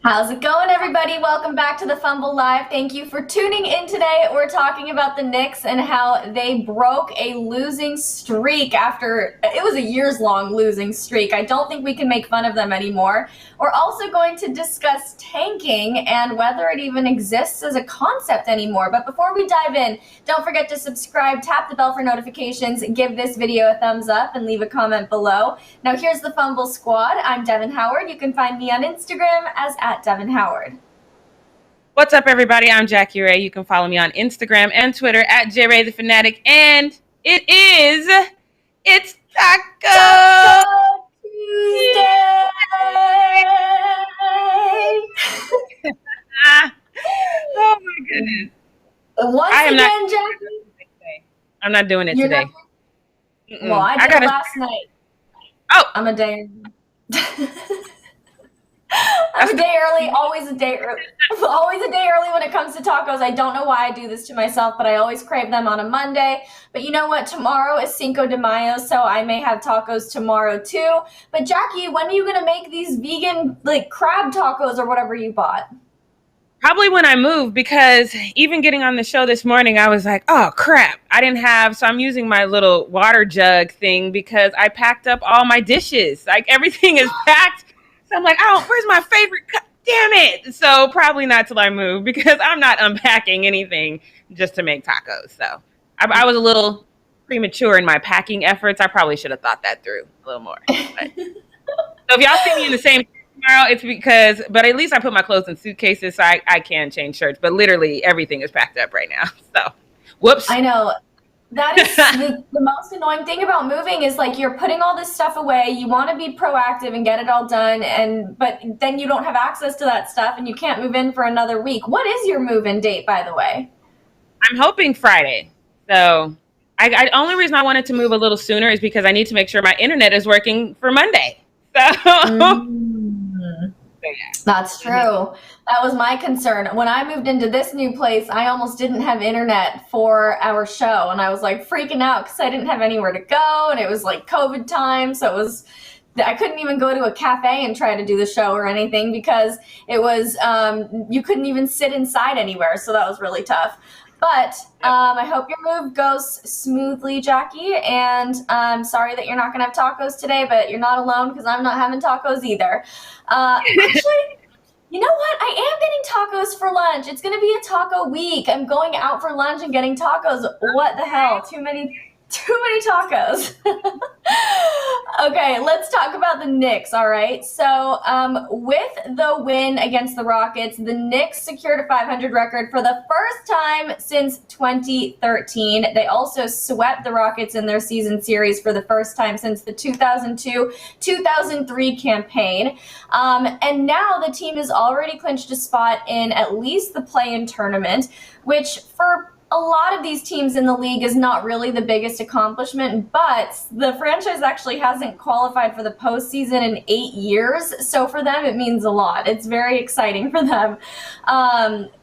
How's it going, everybody? Welcome back to the Fumble Live. Thank you for tuning in today. We're talking about the Knicks and how they broke a losing streak after it was a years-long losing streak. I don't think we can make fun of them anymore. We're also going to discuss tanking and whether it even exists as a concept anymore. But before we dive in, don't forget to subscribe, tap the bell for notifications, give this video a thumbs up, and leave a comment below. Now, here's the Fumble Squad. I'm Devin Howard. You can find me on Instagram as @Devin Howard. What's up, everybody? I'm Jackie Ray. You can follow me on Instagram and Twitter @JRayTheFanatic. And it's Taco Tuesday! Oh my goodness. Once again, Jackie. I'm not doing it today. Well, I did it last night. Oh! I'm a day I'm a day early, always a day early. Always a day early when it comes to tacos. I don't know why I do this to myself, but I always crave them on a Monday. But you know what? Tomorrow is Cinco de Mayo, so I may have tacos tomorrow too. But Jackie, when are you going to make these vegan, crab tacos or whatever you bought? Probably when I move, because even getting on the show this morning, I was like, oh, crap. So I'm using my little water jug thing because I packed up all my dishes. Like, everything is packed. So I'm like, oh, where's my favorite cup? Damn it. So probably not till I move, because I'm not unpacking anything just to make tacos. So I was a little premature in my packing efforts. I probably should have thought that through a little more. But. So if y'all see me in the same tomorrow, it's because, but at least I put my clothes in suitcases, so I can change shirts. But literally everything is packed up right now. So, whoops. I know. That is the most annoying thing about moving is you're putting all this stuff away. You want to be proactive and get it all done, but then you don't have access to that stuff and you can't move in for another week. What is your move-in date, by the way? I'm hoping Friday. So I only reason I wanted to move a little sooner is because I need to make sure my internet is working for Monday. So That's true. That was my concern. When I moved into this new place, I almost didn't have internet for our show, and I was freaking out because I didn't have anywhere to go, and it was COVID time, so I couldn't even go to a cafe and try to do the show or anything because it was you couldn't even sit inside anywhere, so that was really tough. But I hope your move goes smoothly, Jackie, and I'm sorry that you're not going to have tacos today, but you're not alone because I'm not having tacos either. Actually, you know what? I am getting tacos for lunch. It's going to be a taco week. I'm going out for lunch and getting tacos. What the hell? Too many tacos. Okay, let's talk about the Knicks, all right? So with the win against the Rockets, the Knicks secured a 500 record for the first time since 2013. They also swept the Rockets in their season series for the first time since the 2002-2003 campaign. And now the team has already clinched a spot in at least the play-in tournament, which for a lot of these teams in the league is not really the biggest accomplishment, but the franchise actually hasn't qualified for the postseason in 8 years. So for them, it means a lot. It's very exciting for them.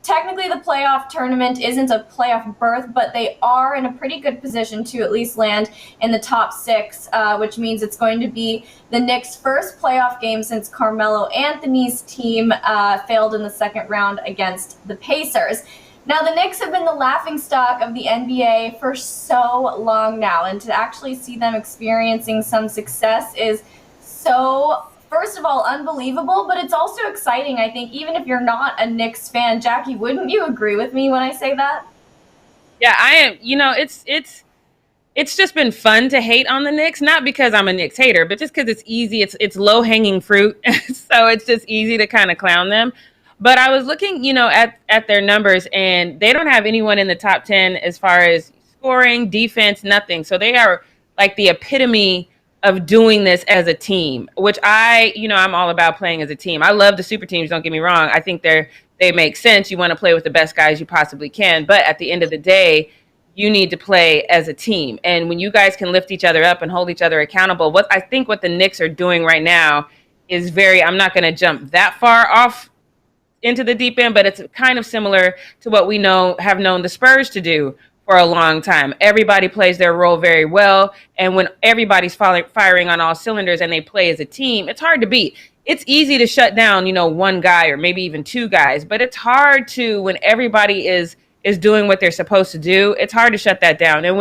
Technically, the playoff tournament isn't a playoff berth, but they are in a pretty good position to at least land in the top 6, which means it's going to be the Knicks' first playoff game since Carmelo Anthony's team failed in the second round against the Pacers. Now, the Knicks have been the laughingstock of the NBA for so long now, and to actually see them experiencing some success is so, first of all, unbelievable, but it's also exciting, I think, even if you're not a Knicks fan. Jackie, wouldn't you agree with me when I say that? Yeah, I am. You know, it's just been fun to hate on the Knicks, not because I'm a Knicks hater, but just because it's easy. It's low-hanging fruit, so it's just easy to kind of clown them. But I was looking, at their numbers, and they don't have anyone in the top 10 as far as scoring, defense, nothing. So they are like the epitome of doing this as a team, which I'm all about playing as a team. I love the super teams, don't get me wrong. I think they make sense. You want to play with the best guys you possibly can. But at the end of the day, you need to play as a team. And when you guys can lift each other up and hold each other accountable, what the Knicks are doing right now is I'm not going to jump that far off into the deep end, but it's kind of similar to what we have known the Spurs to do for a long time. Everybody plays their role very well, and when everybody's firing on all cylinders and they play as a team, it's hard to beat. it's easy to shut down, one guy or maybe even two guys, but it's hard to when everybody is doing what they're supposed to do. It's hard to shut that down. And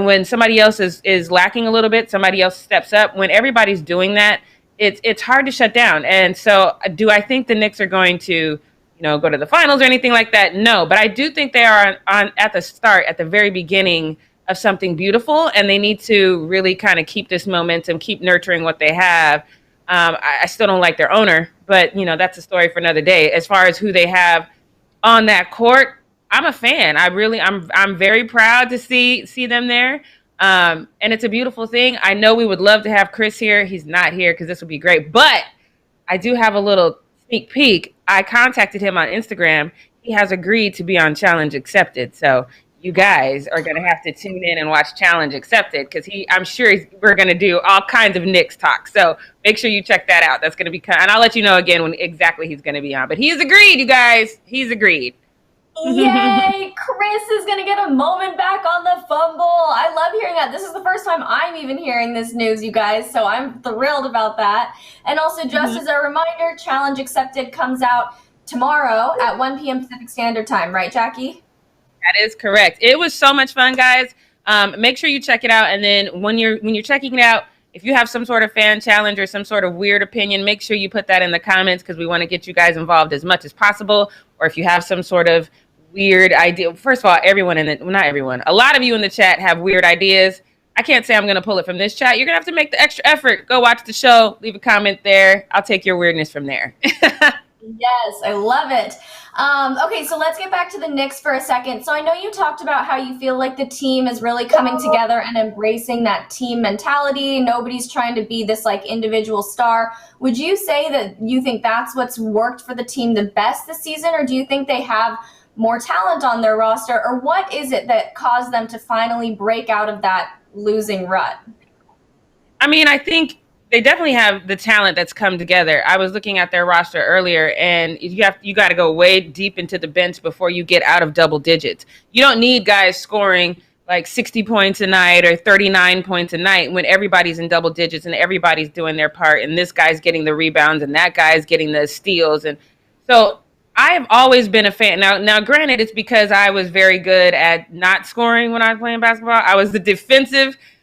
when somebody else is lacking a little bit, somebody else steps up. When everybody's doing that, it's hard to shut down. And so, do I think the Knicks are going to, go to the finals or anything like that? No, but I do think they are on at the start, at the very beginning of something beautiful, and they need to really kind of keep this momentum, keep nurturing what they have. I still don't like their owner, but that's a story for another day. As far as who they have on that court, I'm a fan. I'm very proud to see them there. And it's a beautiful thing. I know we would love to have Chris here. He's not here because this would be great, but I do have a little sneak peek. I contacted him on Instagram. He has agreed to be on Challenge Accepted. So you guys are going to have to tune in and watch Challenge Accepted because I'm sure we're going to do all kinds of Knicks talk. So make sure you check that out. That's going to be and I'll let you know again when exactly he's going to be on. But he's agreed, you guys. He's agreed. Yay! Chris is going to get a moment back on the Fumble. I love hearing that. This is the first time I'm even hearing this news, you guys, so I'm thrilled about that. And also, just as a reminder, Challenge Accepted comes out tomorrow at 1 p.m. Pacific Standard Time, right, Jackie? That is correct. It was so much fun, guys. Make sure you check it out. And then when you're checking it out, if you have some sort of fan challenge or some sort of weird opinion, make sure you put that in the comments because we want to get you guys involved as much as possible. Or if you have some sort of weird idea. First of all, not everyone. A lot of you in the chat have weird ideas. I can't say I'm going to pull it from this chat. You're going to have to make the extra effort. Go watch the show. Leave a comment there. I'll take your weirdness from there. Yes, I love it. Okay, so let's get back to the Knicks for a second. So I know you talked about how you feel like the team is really coming together and embracing that team mentality. Nobody's trying to be this like individual star. Would you say that you think that's what's worked for the team the best this season, or do you think they have more talent on their roster, or what is it that caused them to finally break out of that losing rut? I mean, I think they definitely have the talent that's come together. I was looking at their roster earlier, and you got to go way deep into the bench before you get out of double digits. You don't need guys scoring like 60 points a night or 39 points a night when everybody's in double digits and everybody's doing their part, and this guy's getting the rebounds and that guy's getting the steals. And so I have always been a fan. Now, granted, it's because I was very good at not scoring when I was playing basketball. I was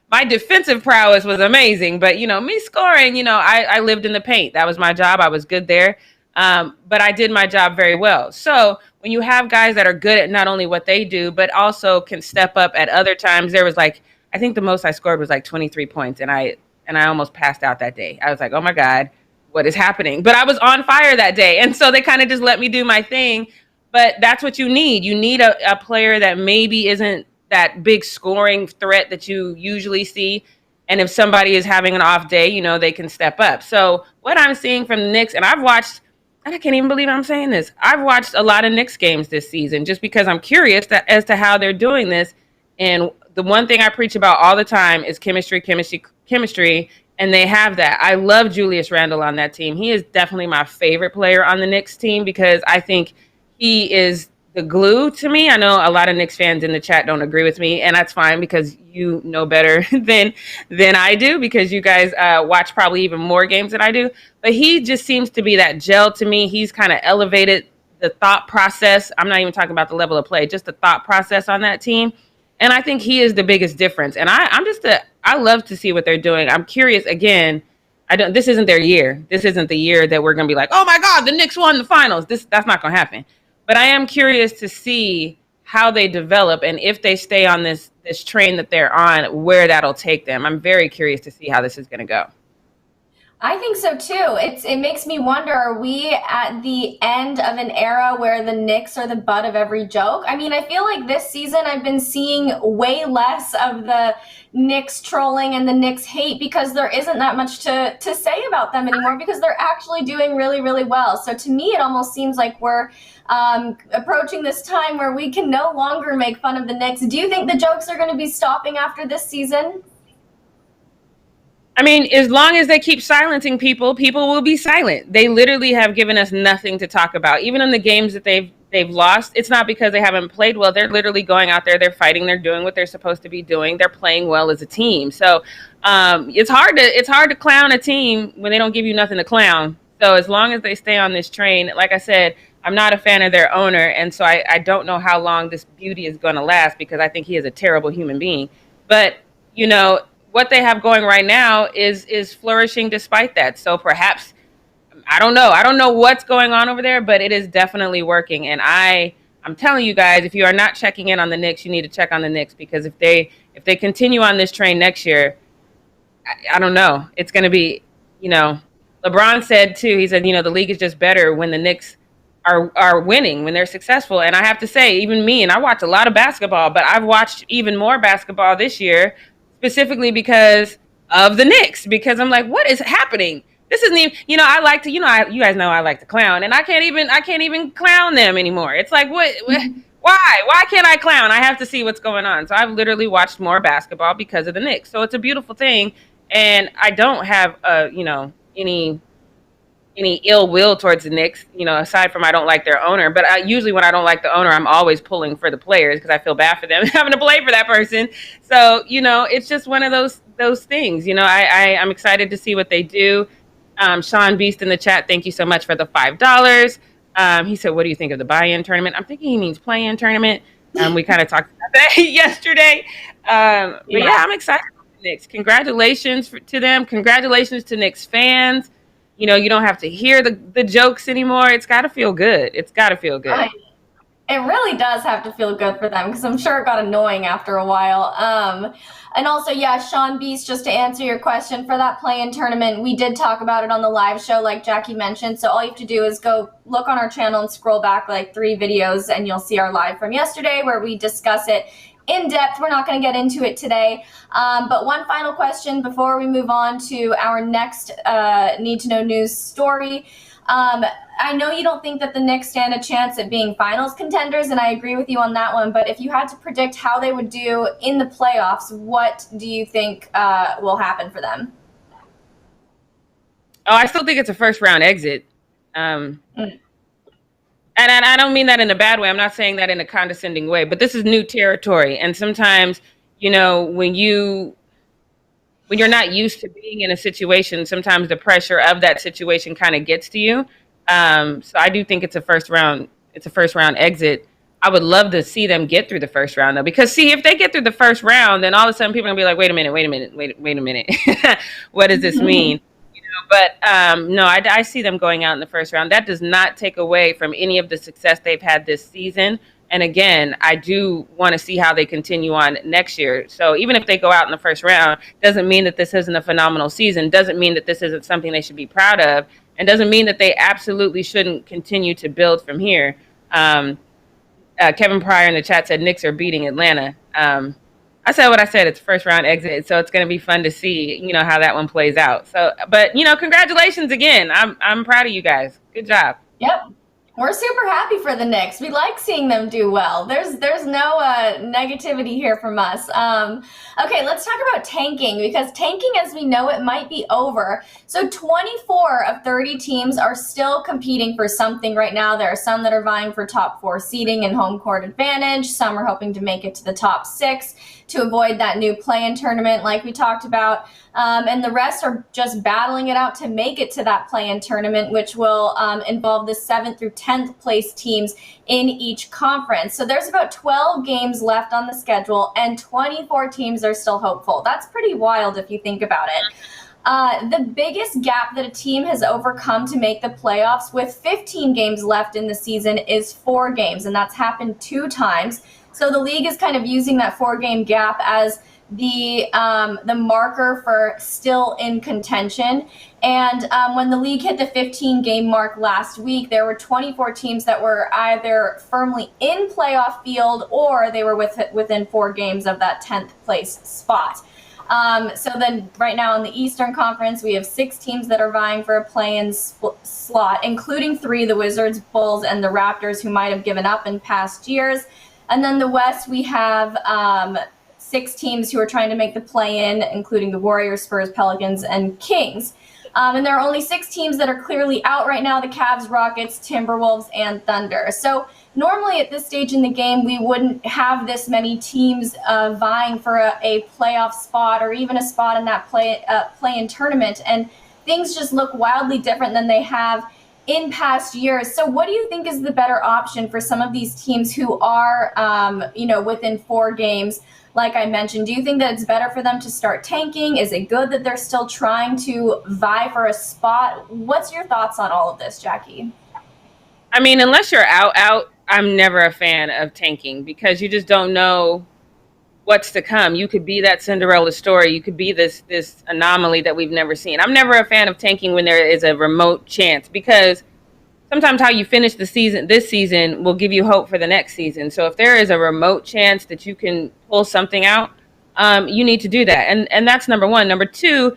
my defensive prowess was amazing, but me scoring, I lived in the paint. That was my job. I was good there. But I did my job very well. So when you have guys that are good at not only what they do, but also can step up at other times, there was I think the most I scored was 23 points, and I almost passed out that day. I was like, oh my God, what is happening? But I was on fire that day. And so they kind of just let me do my thing. But that's what you need. You need a player that maybe isn't that big scoring threat that you usually see. And if somebody is having an off day, they can step up. So what I'm seeing from the Knicks, and I've watched, and I can't even believe I'm saying this, I've watched a lot of Knicks games this season just because I'm curious as to how they're doing this. And the one thing I preach about all the time is chemistry. And they have that. I love Julius Randle on that team. He is definitely my favorite player on the Knicks team because I think he is the glue to me. I know a lot of Knicks fans in the chat don't agree with me, and that's fine because you know better than I do because you guys watch probably even more games than I do. But he just seems to be that gel to me. He's kind of elevated the thought process. I'm not even talking about the level of play, just the thought process on that team. And I think he is the biggest difference. And I love to see what they're doing. I'm curious again. This isn't their year. This isn't the year that we're going to be like, oh my God, the Knicks won the finals. That's not going to happen. But I am curious to see how they develop and if they stay on this train that they're on, where that'll take them. I'm very curious to see how this is going to go. I think so too. It makes me wonder, are we at the end of an era where the Knicks are the butt of every joke? I mean, I feel like this season I've been seeing way less of the Knicks trolling and the Knicks hate because there isn't that much to say about them anymore because they're actually doing really, really well. So to me, it almost seems like we're approaching this time where we can no longer make fun of the Knicks. Do you think the jokes are going to be stopping after this season? I mean, as long as they keep silencing people will be silent. They literally have given us nothing to talk about. Even in the games that they've lost, it's not because they haven't played well. They're literally going out there, they're fighting, they're doing what they're supposed to be doing. They're playing well as a team. So it's hard to clown a team when they don't give you nothing to clown. So as long as they stay on this train, like I said, I'm not a fan of their owner, and so I don't know how long this beauty is going to last because I think he is a terrible human being. But you know what they have going right now is flourishing despite that. So perhaps I don't know. I don't know what's going on over there, but it is definitely working. And I'm telling you guys, if you are not checking in on the Knicks, you need to check on the Knicks because if they continue on this train next year, I don't know. It's going to be, you know, LeBron said too. He said, the league is just better when the Knicks are winning, when they're successful. And I have to say, even me, and I watch a lot of basketball, but I've watched even more basketball this year, specifically because of the Knicks. Because I'm like, what is happening? This isn't even, I like to, you guys know I like to clown, and I can't even clown them anymore. It's like, what why can't I clown? I have to see what's going on. So I've literally watched more basketball because of the Knicks. So it's a beautiful thing. And I don't have, any ill will towards the Knicks, aside from I don't like their owner. But usually when I don't like the owner, I'm always pulling for the players because I feel bad for them having to play for that person. So, it's just one of those things. I'm excited to see what they do. Sean Beast in the chat, thank you so much for the $5. He said, what do you think of the buy-in tournament? I'm thinking he means play-in tournament. We kind of talked about that yesterday. But yeah, I'm excited. Knicks. Congratulations to them. Congratulations to Knicks fans. You don't have to hear the jokes anymore. It's got to feel good. It's got to feel good. It really does have to feel good for them because I'm sure it got annoying after a while. And also, Sean Beast, just to answer your question for that play-in tournament, we did talk about it on the live show like Jackie mentioned. So all you have to do is go look on our channel and scroll back like 3 videos and you'll see our live from yesterday where we discuss it in depth. We're not going to get into it today. But one final question before we move on to our next Need to Know News story. I know you don't think that the Knicks stand a chance at being finals contenders, and I agree with you on that one. But if you had to predict how they would do in the playoffs, what do you think will happen for them? Oh, I still think it's a first-round exit. And I don't mean that in a bad way. I'm not saying that in a condescending way. But this is new territory. And sometimes, when you're not used to being in a situation, sometimes the pressure of that situation kind of gets to you. So I do think it's a first round exit. I would love to see them get through the first round though, because see, if they get through the first round, then all of a sudden people are gonna be like, wait a minute. What does this mean? But no, I see them going out in the first round. That does not take away from any of the success they've had this season. And again, I do want to see how they continue on next year. So even if they go out in the first round, doesn't mean that this isn't a phenomenal season. Doesn't mean that this isn't something they should be proud of. And doesn't mean that they absolutely shouldn't continue to build from here. Kevin Pryor in the chat said Knicks are beating Atlanta. I said what I said. It's a first round exit. So it's going to be fun to see, how that one plays out. So, but, congratulations again. I'm proud of you guys. Good job. Yep. We're super happy for the Knicks. We like seeing them do well. There's no negativity here from us. Okay, let's talk about tanking because tanking as we know it might be over. So 24 of 30 teams are still competing for something right now. There are some that are vying for top 4 seeding and home court advantage. Some are hoping to make it to the top 6 to avoid that new play-in tournament like we talked about. And the rest are just battling it out to make it to that play-in tournament, which will involve the 7th through 10th place teams in each conference. So there's about 12 games left on the schedule, and 24 teams are still hopeful. That's pretty wild if you think about it. The biggest gap that a team has overcome to make the playoffs with 15 games left in the season is 4 games, and that's happened 2 times. So the league is kind of using that 4-game gap as the marker for still in contention. And when the league hit the 15-game mark last week, there were 24 teams that were either firmly in playoff field or they were within 4 games of that 10th place spot. So then right now in the Eastern Conference, we have 6 teams that are vying for a play-in slot, including 3, the Wizards, Bulls, and the Raptors, who might have given up in past years. And then the West, we have 6 teams who are trying to make the play-in, including the Warriors, Spurs, Pelicans, and Kings. And there are only 6 teams that are clearly out right now: the Cavs, Rockets, Timberwolves, and Thunder. So normally at this stage in the game, we wouldn't have this many teams vying for a playoff spot or even a spot in that play-in tournament. And things just look wildly different than they have in past years. So what do you think is the better option for some of these teams who are, within 4 games? Like I mentioned, do you think that it's better for them to start tanking? Is it good that they're still trying to vie for a spot? What's your thoughts on all of this, Jackie? I mean, unless you're out, I'm never a fan of tanking because you just don't know what's to come. You could be that Cinderella story. You could be this anomaly that we've never seen. I'm never a fan of tanking when there is a remote chance because sometimes how you finish this season will give you hope for the next season. So if there is a remote chance that you can pull something out, you need to do that. And that's number one. Number two,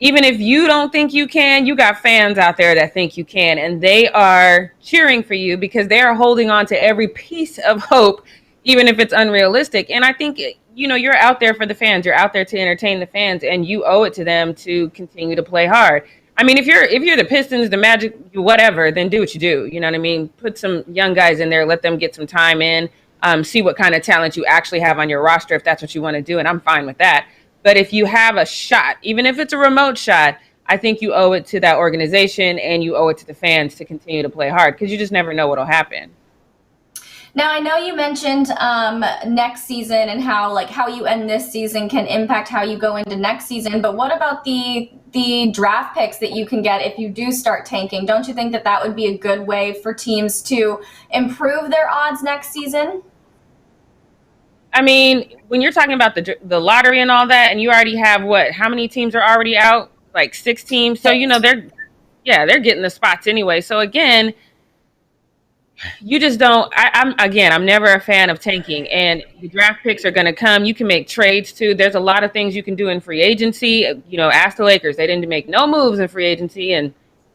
even if you don't think you can, you got fans out there that think you can, and they are cheering for you because they are holding on to every piece of hope, even if it's unrealistic. And I think, you're out there for the fans. You're out there to entertain the fans, and you owe it to them to continue to play hard. I mean, if you're the Pistons, the Magic, whatever, then do what you do. You know what I mean? Put some young guys in there, let them get some time in, see what kind of talent you actually have on your roster if that's what you want to do, and I'm fine with that. But if you have a shot, even if it's a remote shot, I think you owe it to that organization and you owe it to the fans to continue to play hard because you just never know what'll happen. Now, I know you mentioned next season and how you end this season can impact how you go into next season. But what about the draft picks that you can get if you do start tanking? Don't you think that would be a good way for teams to improve their odds next season? I mean, when you're talking about the lottery and all that, and you already have how many teams are already out? Like 6 teams. So, they're getting the spots anyway. So again, you just don't. I'm never a fan of tanking, and the draft picks are going to come. You can make trades too. There's a lot of things you can do in free agency. Ask the Lakers. They didn't make no moves in free agency, and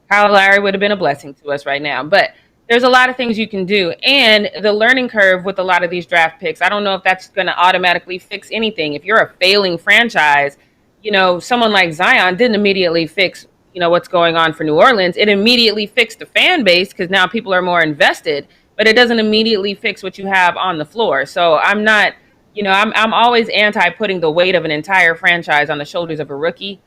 Kyle Lowry would have been a blessing to us right now. But there's a lot of things you can do. And the learning curve with a lot of these draft picks, I don't know if that's going to automatically fix anything. If you're a failing franchise, someone like Zion didn't immediately fix, what's going on for New Orleans. It immediately fixed the fan base because now people are more invested, but it doesn't immediately fix what you have on the floor. So I'm not, I'm always anti putting the weight of an entire franchise on the shoulders of a rookie.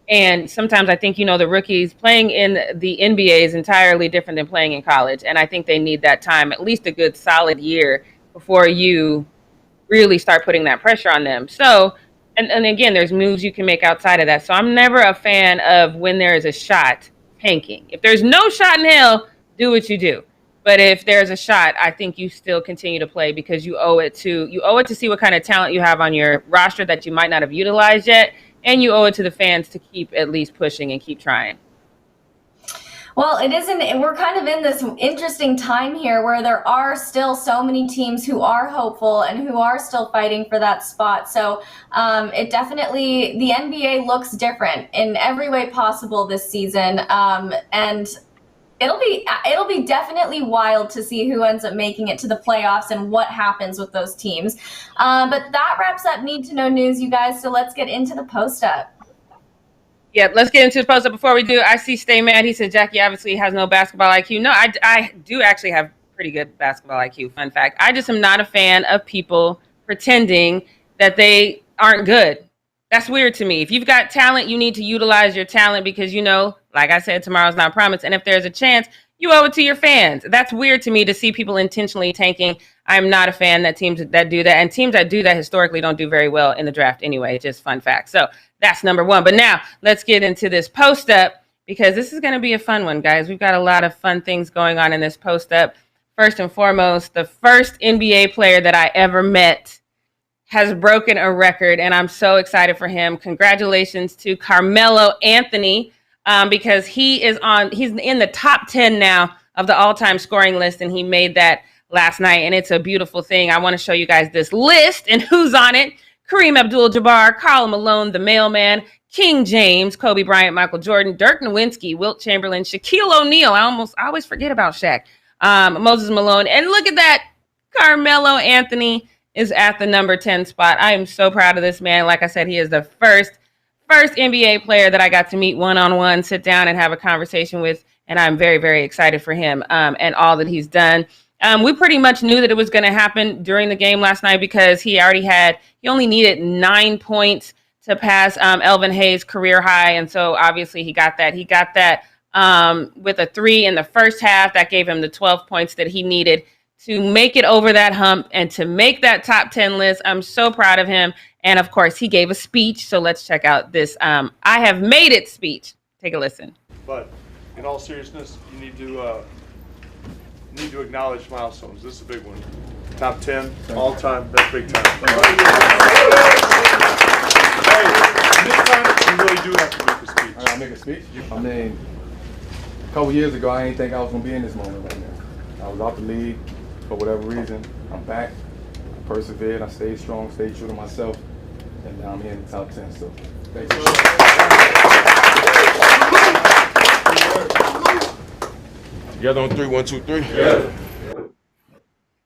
And sometimes I think, the rookies playing in the NBA is entirely different than playing in college. And I think they need that time, at least a good solid year before you really start putting that pressure on them. So, and again, there's moves you can make outside of that. So I'm never a fan of when there is a shot tanking. If there's no shot in hell, do what you do. But if there's a shot, I think you still continue to play because you owe it to see what kind of talent you have on your roster that you might not have utilized yet. And you owe it to the fans to keep at least pushing and keep trying. Well, we're kind of in this interesting time here where there are still so many teams who are hopeful and who are still fighting for that spot. So the NBA looks different in every way possible this season. And it'll be definitely wild to see who ends up making it to the playoffs and what happens with those teams. But that wraps up Need to Know News, you guys. So let's get into the post-up. Yeah, let's get into the post-up. Before we do, I see Stay Mad. He said Jackie obviously has no basketball IQ. No, I do actually have pretty good basketball IQ. Fun fact. I just am not a fan of people pretending that they aren't good. That's weird to me. If you've got talent, you need to utilize your talent because, like I said, tomorrow's not promised. And if there's a chance, you owe it to your fans. That's weird to me to see people intentionally tanking. I'm not a fan that teams that do that. And teams that do that historically don't do very well in the draft anyway. Just fun fact. So that's number one. But now let's get into this post-up because this is going to be a fun one, guys. We've got a lot of fun things going on in this post-up. First and foremost, the first NBA player that I ever met has broken a record, and I'm so excited for him. Congratulations to Carmelo Anthony, because he's in the top 10 now of the all-time scoring list, and he made that last night, and it's a beautiful thing. I want to show you guys this list and who's on it. Kareem Abdul-Jabbar, Karl Malone, the Mailman, King James, Kobe Bryant, Michael Jordan, Dirk Nowitzki, Wilt Chamberlain, Shaquille O'Neal. I always forget about Shaq. Moses Malone, and look at that, Carmelo Anthony is at the number 10 spot. I am so proud of this man. Like I said, he is the first NBA player that I got to meet one-on-one, sit down and have a conversation with, and I'm very, very excited for him and all that he's done. We pretty much knew that it was going to happen during the game last night because he only needed 9 points to pass Elvin Hayes' career high, and so obviously he got that. He got that with a 3 in the first half. That gave him the 12 points that he needed to make it over that hump and to make that top 10 list. I'm so proud of him. And of course, he gave a speech. So let's check out this I Have Made It speech. Take a listen. But in all seriousness, you need to acknowledge milestones. This is a big one. Top 10, all time, that's big time. Hey, this time you really do have to make a speech. I gotta make a speech? I mean, a couple years ago, I didn't think I was gonna be in this moment right now. I was out the league for whatever reason. I'm back. I persevered. I stayed strong, stayed true to myself, and now I'm here in the top 10. So, thank you. Together on 3, 1, 2, 3. Yeah.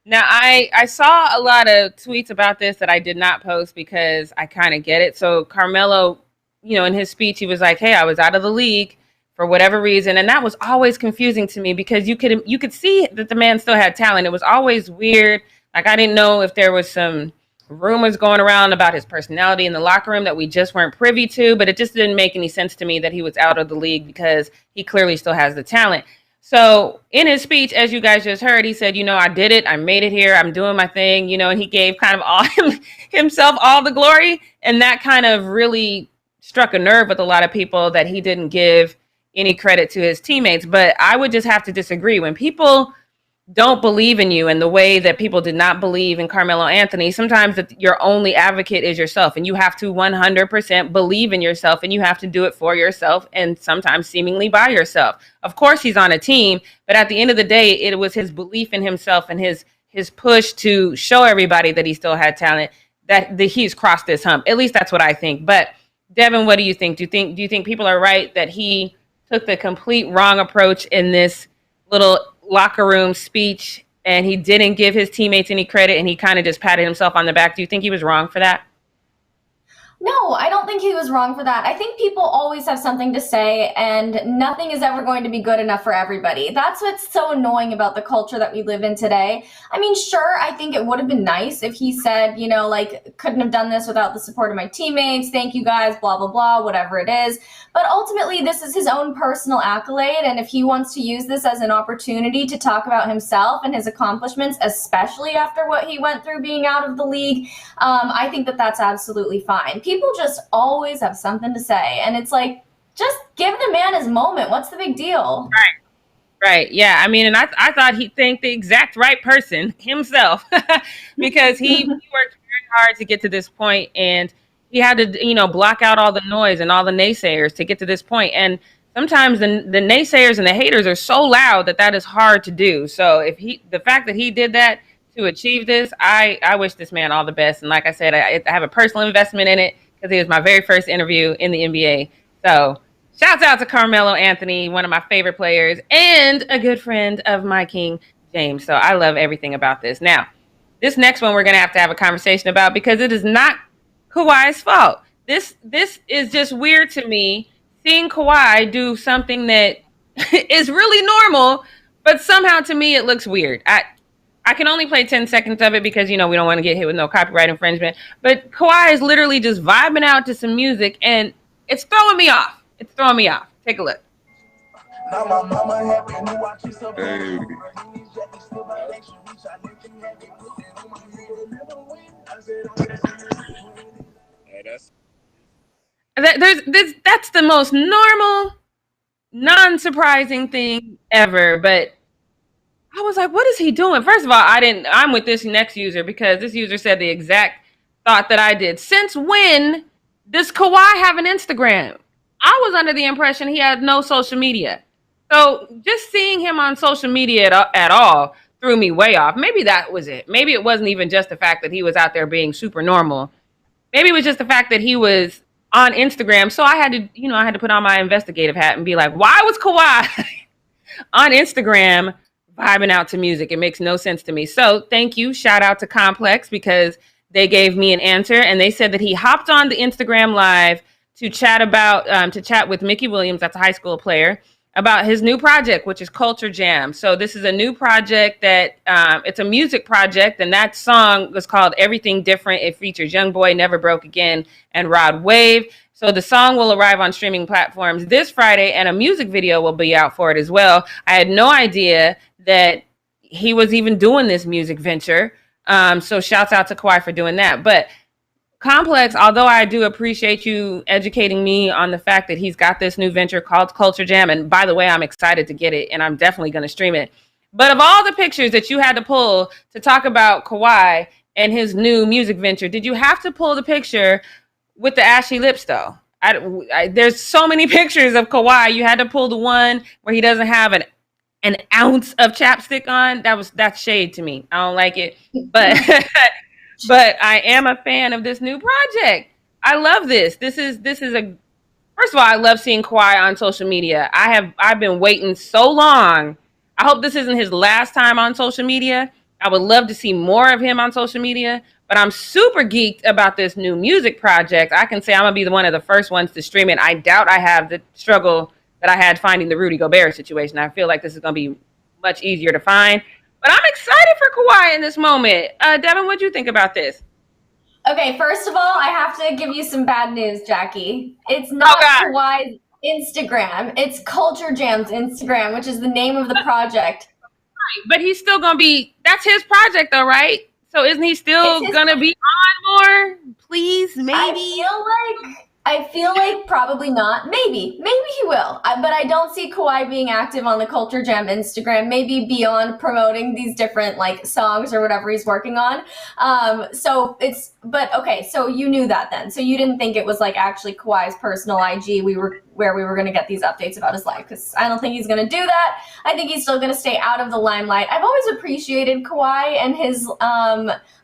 Now, I saw a lot of tweets about this that I did not post because I kind of get it. So Carmelo, in his speech, he was like, hey, I was out of the league for whatever reason. And that was always confusing to me because you could see that the man still had talent. It was always weird. Like, I didn't know if there was some rumors going around about his personality in the locker room that we just weren't privy to, but it just didn't make any sense to me that he was out of the league because he clearly still has the talent. So in his speech, as you guys just heard, he said, I did it. I made it here. I'm doing my thing, and he gave kind of himself all the glory. And that kind of really struck a nerve with a lot of people that he didn't give any credit to his teammates. But I would just have to disagree. When people don't believe in you in the way that people did not believe in Carmelo Anthony, sometimes your only advocate is yourself, and you have to 100% believe in yourself, and you have to do it for yourself and sometimes seemingly by yourself. Of course, he's on a team, but at the end of the day, it was his belief in himself and his push to show everybody that he still had talent that he's crossed this hump. At least that's what I think. But Devin, what do you think? Do you think people are right that he took the complete wrong approach in this little locker room speech and he didn't give his teammates any credit and he kind of just patted himself on the back? Do you think he was wrong for that? No, I don't think he was wrong for that. I think people always have something to say, and nothing is ever going to be good enough for everybody. That's what's so annoying about the culture that we live in today. I mean, sure, I think it would have been nice if he said, couldn't have done this without the support of my teammates. Thank you guys, blah, blah, blah, whatever it is. But ultimately, this is his own personal accolade, and if he wants to use this as an opportunity to talk about himself and his accomplishments, especially after what he went through being out of the league, I think that that's absolutely fine. People just always have something to say, and it's like, just give the man his moment. What's the big deal? Right. Yeah. I mean, and I thought he thanked the exact right person, himself, because he worked very hard to get to this point, and he had to, block out all the noise and all the naysayers to get to this point. And sometimes the naysayers and the haters are so loud that is hard to do. So the fact that he did that to achieve this, I wish this man all the best. And like I said, I have a personal investment in it because he was my very first interview in the NBA. So shouts out to Carmelo Anthony, one of my favorite players and a good friend of my King James. So I love everything about this. Now, this next one we're going to have a conversation about because it is not Kawhi's fault. This is just weird to me, seeing Kawhi do something that is really normal, but somehow to me it looks weird. I can only play 10 seconds of it because, we don't want to get hit with no copyright infringement. But Kawhi is literally just vibing out to some music, and it's throwing me off. Take a look. Now my mama happy to watch you so Hey. That's the most normal, non-surprising thing ever, but I was like, what is he doing? First of all, I'm with this next user because this user said the exact thought that I did. Since when does Kawhi have an Instagram? I was under the impression he had no social media. So just seeing him on social media at all threw me way off. Maybe that was it. Maybe it wasn't even just the fact that he was out there being super normal. Maybe it was just the fact that he was on Instagram. So I had to put on my investigative hat and be like, why was Kawhi on Instagram vibing out to music? It makes no sense to me. So thank you. Shout out to Complex because they gave me an answer, and they said that he hopped on the Instagram live to chat with Mickey Williams, that's a high school player, about his new project, which is Culture Jam. So this is a new project that it's a music project, and that song was called Everything Different. It features YoungBoy, Never Broke Again, and Rod Wave. So the song will arrive on streaming platforms this Friday, and a music video will be out for it as well. I had no idea that he was even doing this music venture. So shouts out to Kawhi for doing that. But Complex, although I do appreciate you educating me on the fact that he's got this new venture called Culture Jam, and by the way, I'm excited to get it, and I'm definitely going to stream it. But of all the pictures that you had to pull to talk about Kawhi and his new music venture, did you have to pull the picture with the ashy lips, though? There's so many pictures of Kawhi. You had to pull the one where he doesn't have an ounce of chapstick on. That's shade to me. I don't like it, but but I am a fan of this new project. I love this. This is first of all, I love seeing Kawhi on social media. I've been waiting so long. I hope this isn't his last time on social media. I would love to see more of him on social media, but I'm super geeked about this new music project. I can say I'm gonna be one of the first ones to stream it. I doubt I have the struggle that I had finding the Rudy Gobert situation. I feel like this is gonna be much easier to find. But I'm excited for Kawhi in this moment. Devin, what do you think about this? Okay, first of all, I have to give you some bad news, Jackie. It's not Kawhi's Instagram. It's Culture Jam's Instagram, which is the name of the project. Right, but he's still going to be, that's his project though, right? So isn't he still going to be on more? Please, maybe? I feel like probably not. Maybe he will. But I don't see Kawhi being active on the Culture Jam Instagram, maybe beyond promoting these different like songs or whatever he's working on. So you knew that then. So you didn't think it was like actually Kawhi's personal IG where we were going to get these updates about his life, because I don't think he's going to do that. I think he's still going to stay out of the limelight. I've always appreciated Kawhi and his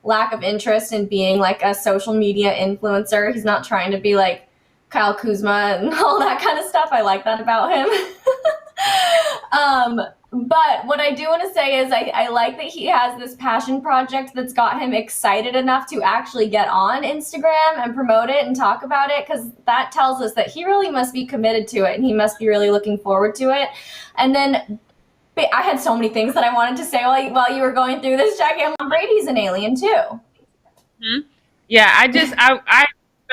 lack of interest in being like a social media influencer. He's not trying to be like Kyle Kuzma and all that kind of stuff. I like that about him. But what I do want to say is I like that he has this passion project that's got him excited enough to actually get on Instagram and promote it and talk about it, because that tells us that he really must be committed to it and he must be really looking forward to it. And then I had so many things that I wanted to say while you were going through this, Jackie. Tom Brady's an alien too. Mm-hmm. Yeah, I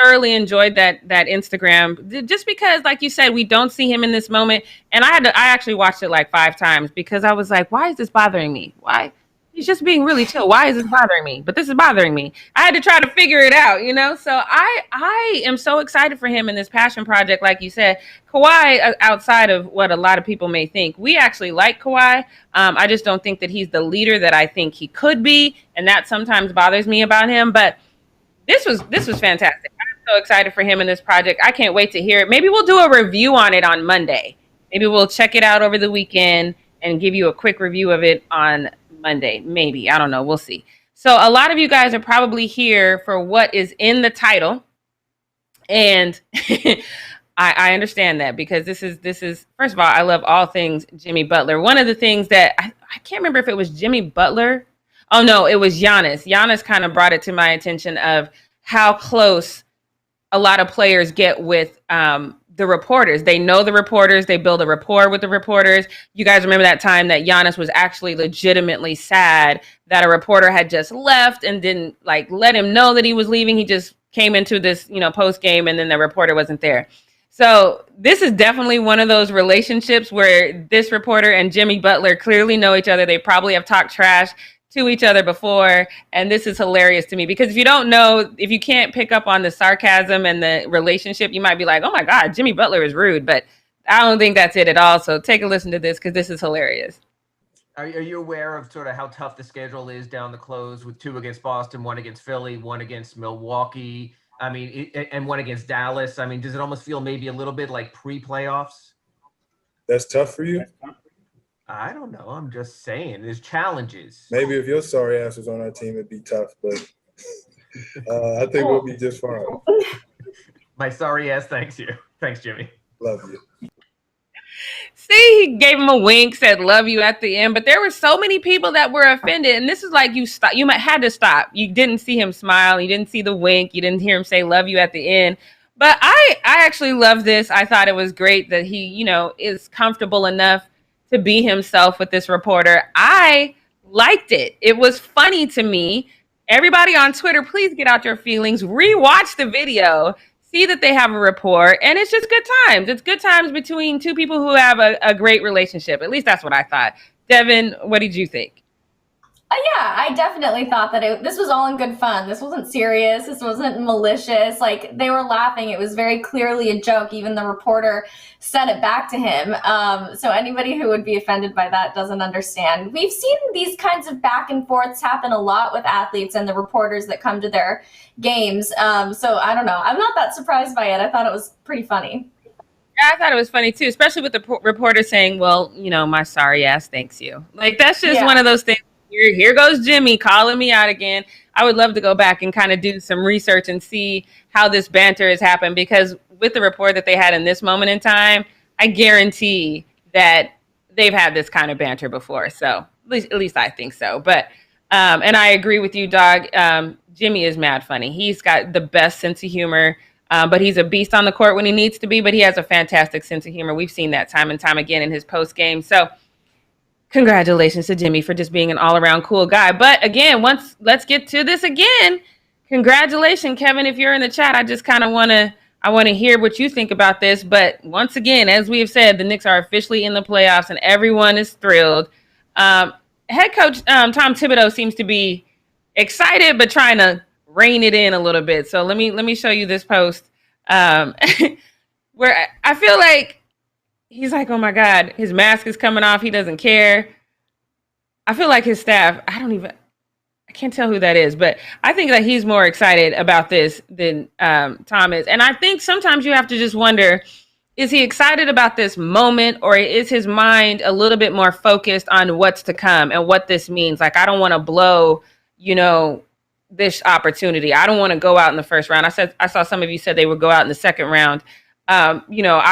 thoroughly enjoyed that Instagram, just because, like you said, we don't see him in this moment. And I actually watched it like 5 times because I was like, why is this bothering me? Why? He's just being really chill. Why is this bothering me? But this is bothering me. I had to try to figure it out, you know? So I am so excited for him in this passion project. Like you said, Kawhi, outside of what a lot of people may think, we actually like Kawhi. I just don't think that he's the leader that I think he could be. And that sometimes bothers me about him. But this was fantastic. So excited for him in this project. I can't wait to hear it. Maybe we'll do a review on it on Monday. Maybe we'll check it out over the weekend and give you a quick review of it on Monday. Maybe. I don't know. We'll see. So a lot of you guys are probably here for what is in the title. And I understand that, because this is first of all, I love all things Jimmy Butler. One of the things that I can't remember if it was Jimmy Butler. Oh no, it was Giannis. Giannis kind of brought it to my attention of how close a lot of players get with the reporters. They know the reporters. They build a rapport with the reporters. You guys remember that time that Giannis was actually legitimately sad that a reporter had just left and didn't like let him know that he was leaving. He just came into this, post game, and then the reporter wasn't there. So this is definitely one of those relationships where this reporter and Jimmy Butler clearly know each other. They probably have talked trash to each other before, and this is hilarious to me, because if you can't pick up on the sarcasm and the relationship, you might be like, oh my God, Jimmy Butler is rude, but I don't think that's it at all. So take a listen to this, because this is hilarious. Are you aware of sort of how tough the schedule is down the close, with 2 against Boston, 1 against Philly, 1 against Milwaukee, and 1 against Dallas? I mean, does it almost feel maybe a little bit like pre-playoffs? That's tough for you? I don't know. I'm just saying. There's challenges. Maybe if your sorry ass was on our team, it'd be tough, but I think we'll be just fine. My sorry ass thanks you. Thanks, Jimmy. Love you. See, he gave him a wink, said love you at the end, but there were so many people that were offended, and this is like had to stop. You didn't see him smile. You didn't see the wink. You didn't hear him say love you at the end. But I actually love this. I thought it was great that he, is comfortable enough to be himself with this reporter. I liked it. It was funny to me. Everybody on Twitter, please get out your feelings. Rewatch the video. See that they have a rapport. And it's just good times. It's good times between two people who have a great relationship. At least that's what I thought. Devin, what did you think? Yeah, I definitely thought that this was all in good fun. This wasn't serious. This wasn't malicious. Like, they were laughing. It was very clearly a joke. Even the reporter said it back to him. So anybody who would be offended by that doesn't understand. We've seen these kinds of back and forths happen a lot with athletes and the reporters that come to their games. So I don't know. I'm not that surprised by it. I thought it was pretty funny. I thought it was funny too, especially with the reporter saying, well, my sorry ass thanks you. Like, that's just one of those things. Here goes Jimmy calling me out again. I would love to go back and kind of do some research and see how this banter has happened, because with the report that they had in this moment in time, I guarantee that they've had this kind of banter before. So at least I think so. But and I agree with you, Dog. Jimmy is mad funny. He's got the best sense of humor, but he's a beast on the court when he needs to be. But he has a fantastic sense of humor. We've seen that time and time again in his post game. So congratulations to Jimmy for just being an all-around cool guy. But again, let's get to this again. Congratulations, Kevin. If you're in the chat, I just kind of want to hear what you think about this. But once again, as we have said, the Knicks are officially in the playoffs and everyone is thrilled. Head coach Tom Thibodeau seems to be excited, but trying to rein it in a little bit. So let me show you this post where I feel like he's like, oh my God, his mask is coming off. He doesn't care. I feel like his staff, I can't tell who that is, but I think that he's more excited about this than Tom is. And I think sometimes you have to just wonder, is he excited about this moment, or is his mind a little bit more focused on what's to come and what this means? Like, I don't want to blow, this opportunity. I don't want to go out in the first round. I saw some of you said they would go out in the second round. I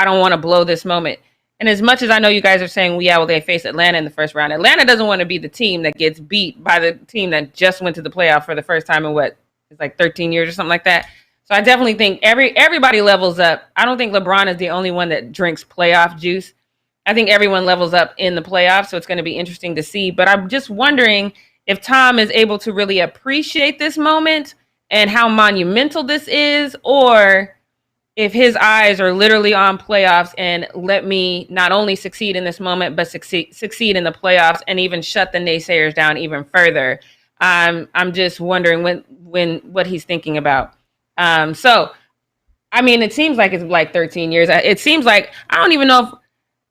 don't want to blow this moment. And as much as I know you guys are saying, well, they face Atlanta in the first round, Atlanta doesn't want to be the team that gets beat by the team that just went to the playoff for the first time in it's like 13 years or something like that. So I definitely think everybody levels up. I don't think LeBron is the only one that drinks playoff juice. I think everyone levels up in the playoffs, so it's going to be interesting to see. But I'm just wondering if Tom is able to really appreciate this moment and how monumental this is, or if his eyes are literally on playoffs and let me not only succeed in this moment, but succeed in the playoffs and even shut the naysayers down even further. I'm just wondering what he's thinking about. So, I mean, it seems like it's like 13 years. It seems like, I don't even know if,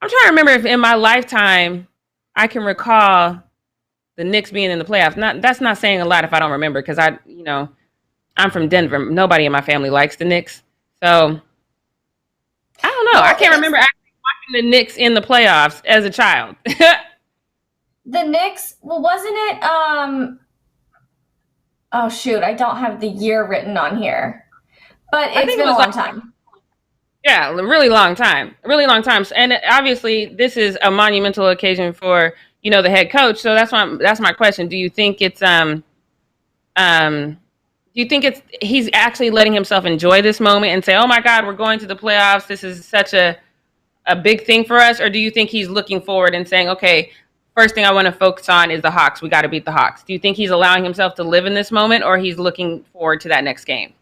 I'm trying to remember if in my lifetime I can recall the Knicks being in the playoffs. That's not saying a lot if I don't remember, because I'm from Denver. Nobody in my family likes the Knicks. So, I don't know. I can't remember actually watching the Knicks in the playoffs as a child. The Knicks, well, wasn't it, oh shoot, I don't have the year written on here. But it's been a long time. Yeah, a really long time. A really long time. And obviously, this is a monumental occasion for, the head coach. So that's my question. Do you think it's he's actually letting himself enjoy this moment and say, oh my God, we're going to the playoffs. This is such a big thing for us. Or do you think he's looking forward and saying, okay, first thing I want to focus on is the Hawks. We got to beat the Hawks. Do you think he's allowing himself to live in this moment, or he's looking forward to that next game?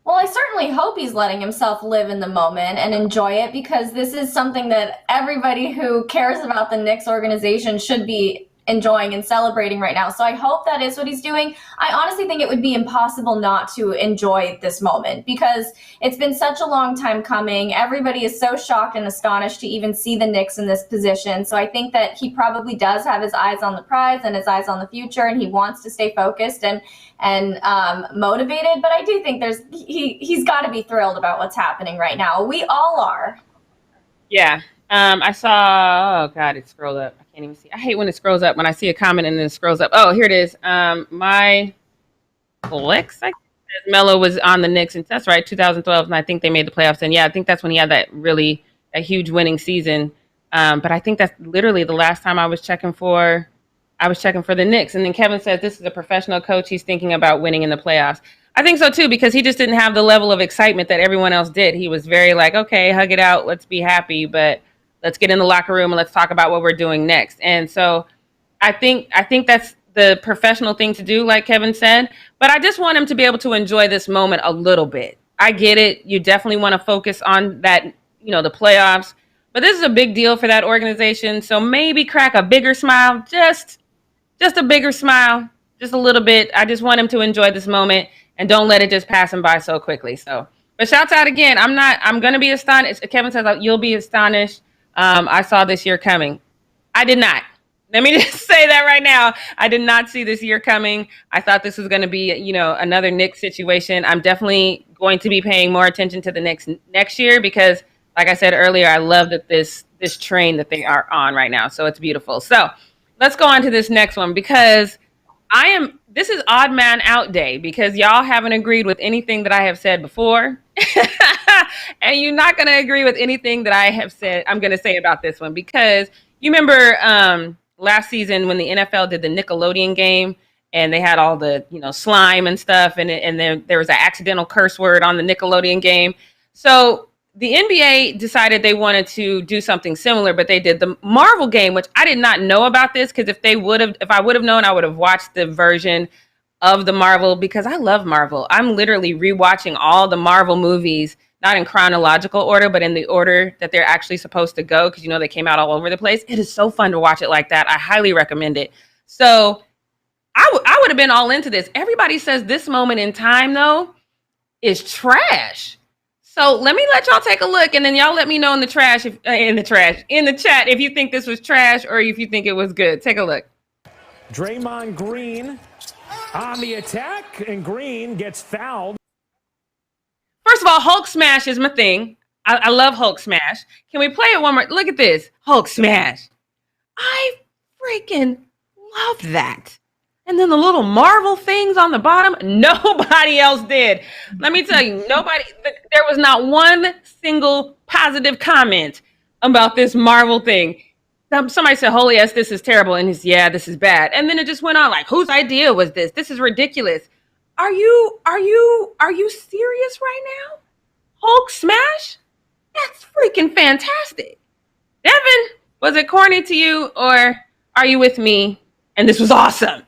Well, I certainly hope he's letting himself live in the moment and enjoy it, because this is something that everybody who cares about the Knicks organization should be enjoying and celebrating right now. So I hope that is what he's doing. I honestly think it would be impossible not to enjoy this moment, because it's been such a long time coming. Everybody is so shocked and astonished to even see the Knicks in this position. So I think that he probably does have his eyes on the prize and his eyes on the future, and he wants to stay focused and motivated. But I do think he's got to be thrilled about what's happening right now. We all are. Yeah. I saw, oh God, it scrolled up. I can't even see. I hate when it scrolls up, when I see a comment and then it scrolls up. Oh, here it is. My flex, I guess, Melo was on the Knicks, and that's right, 2012, and I think they made the playoffs. And yeah, I think that's when he had that huge winning season. But I think that's literally the last time I was checking for the Knicks. And then Kevin says this is a professional coach. He's thinking about winning in the playoffs. I think so too, because he just didn't have the level of excitement that everyone else did. He was very like, okay, hug it out, let's be happy, but let's get in the locker room and let's talk about what we're doing next. And so I think that's the professional thing to do, like Kevin said, but I just want him to be able to enjoy this moment a little bit. I get it. You definitely want to focus on that, the playoffs, but this is a big deal for that organization. So maybe crack a bigger smile, just a bigger smile, just a little bit. I just want him to enjoy this moment and don't let it just pass him by so quickly. So, but shouts out again. I'm going to be astonished. Kevin says, you'll be astonished. I saw this year coming. I did not. Let me just say that right now. I did not see this year coming. I thought this was going to be, another Knicks situation. I'm definitely going to be paying more attention to the Knicks next year because, like I said earlier, I love that this train that they are on right now. So it's beautiful. So let's go on to this next one because this is odd man out day because y'all haven't agreed with anything that I have said before. And you're not going to agree with anything that I have said. I'm going to say about this one because you remember last season when the NFL did the Nickelodeon game and they had all the, slime and stuff. And then there was an accidental curse word on the Nickelodeon game. So the NBA decided they wanted to do something similar, but they did the Marvel game, which I did not know about this because if I would have known, I would have watched the version of the Marvel because I love Marvel. I'm literally rewatching all the Marvel movies, not in chronological order, but in the order that they're actually supposed to go because, they came out all over the place. It is so fun to watch it like that. I highly recommend it. So I would have been all into this. Everybody says this moment in time, though, is trash. So let me let y'all take a look, and then y'all let me know in the chat if you think this was trash or if you think it was good. Take a look. Draymond Green on the attack, and Green gets fouled. First of all, Hulk smash is my thing. I love Hulk smash. Can we play it one more? Look at this. Hulk smash. I freaking love that. And then the little Marvel things on the bottom, nobody else did. Let me tell you, there was not one single positive comment about this Marvel thing. Somebody said, holy yes, this is terrible. And this is bad. And then it just went on like, whose idea was this? This is ridiculous. Are you serious right now? Hulk smash? That's freaking fantastic. Devin, was it corny to you or are you with me? And this was awesome.